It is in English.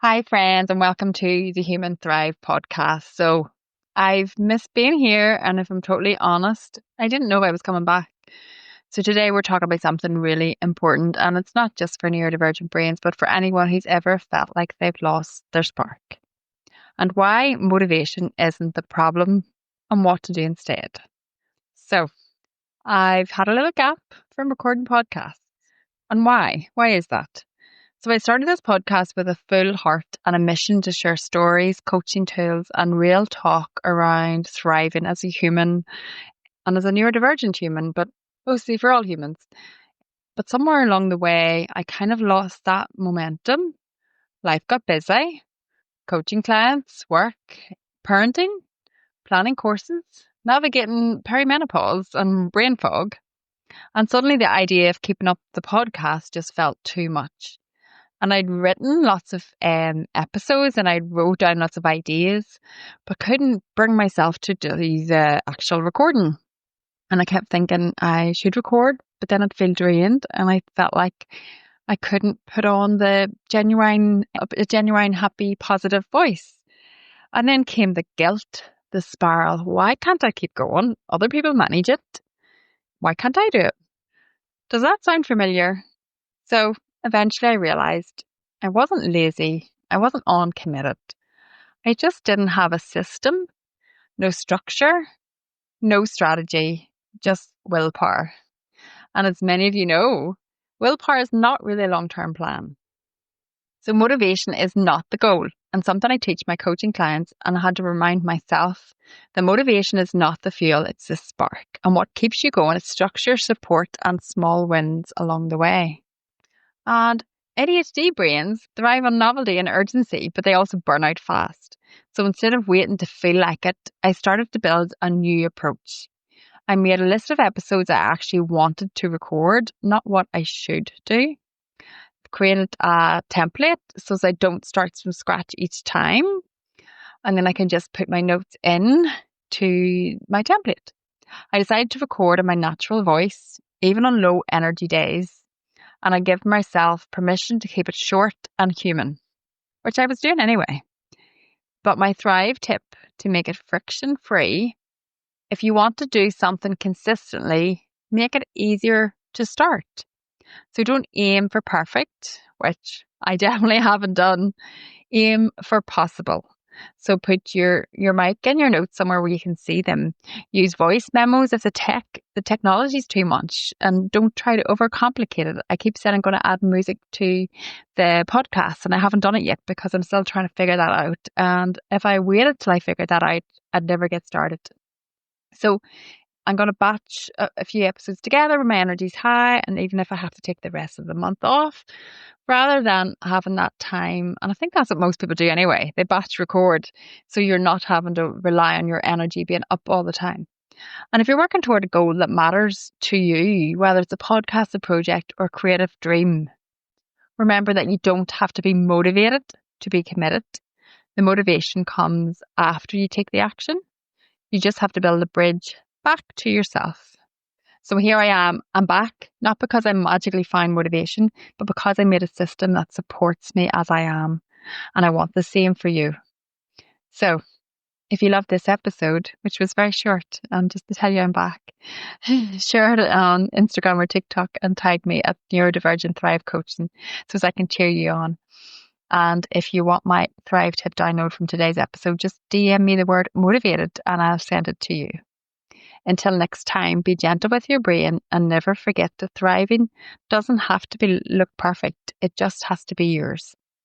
Hi, friends, and welcome to the Human Thrive podcast. So, I've missed being here, and if I'm totally honest, I didn't know I was coming back. So, today we're talking about something really important, and it's not just for neurodivergent brains, but for anyone who's ever felt like they've lost their spark, and why motivation isn't the problem and what to do instead. So, I've had a little gap from recording podcasts. And why? Why is that? So I started this podcast with a full heart and a mission to share stories, coaching tools, and real talk around thriving as a human and as a neurodivergent human, but mostly for all humans. But somewhere along the way, I kind of lost that momentum. Life got busy, coaching clients, work, parenting, planning courses, navigating perimenopause and brain fog. And suddenly the idea of keeping up the podcast just felt too much. And I'd written lots of episodes and I'd wrote down lots of ideas, but couldn't bring myself to do the actual recording. And I kept thinking I should record, but then I'd feel drained and I felt like I couldn't put on a genuine, happy, positive voice. And then came the guilt, the spiral. Why can't I keep going? Other people manage it. Why can't I do it? Does that sound familiar? So eventually I realized I wasn't lazy. I wasn't uncommitted. I just didn't have a system, no structure, no strategy, just willpower. And as many of you know, willpower is not really a long-term plan. So motivation is not the goal. And something I teach my coaching clients, and I had to remind myself that motivation is not the fuel, it's the spark. And what keeps you going is structure, support, and small wins along the way. And ADHD brains thrive on novelty and urgency, but they also burn out fast. So instead of waiting to feel like it, I started to build a new approach. I made a list of episodes I actually wanted to record, not what I should do. Created a template so that I don't start from scratch each time. And then I can just put my notes in to my template. I decided to record in my natural voice, even on low energy days. And I give myself permission to keep it short and human, which I was doing anyway. But my Thrive tip to make it friction free, if you want to do something consistently, make it easier to start. So don't aim for perfect, which I definitely haven't done. Aim for possible. So put your mic and your notes somewhere where you can see them. Use voice memos if the technology is too much, and don't try to overcomplicate it. I keep saying I'm going to add music to the podcast and I haven't done it yet because I'm still trying to figure that out. And if I waited till I figured that out, I'd never get started. So I'm going to batch a few episodes together when my energy's high, and even if I have to take the rest of the month off, rather than having that time. And I think that's what most people do anyway. They batch record, so you're not having to rely on your energy being up all the time. And if you're working toward a goal that matters to you, whether it's a podcast, a project, or a creative dream, remember that you don't have to be motivated to be committed. The motivation comes after you take the action. You just have to build a bridge back to yourself. So here I am. I'm back, not because I magically find motivation, but because I made a system that supports me as I am. And I want the same for you. So if you love this episode, which was very short, just to tell you I'm back, share it on Instagram or TikTok and tag me at Neurodivergent Thrive Coaching so as I can cheer you on. And if you want my Thrive tip download from today's episode, just DM me the word motivated and I'll send it to you. Until next time, be gentle with your brain and never forget that thriving doesn't have to look perfect. It just has to be yours.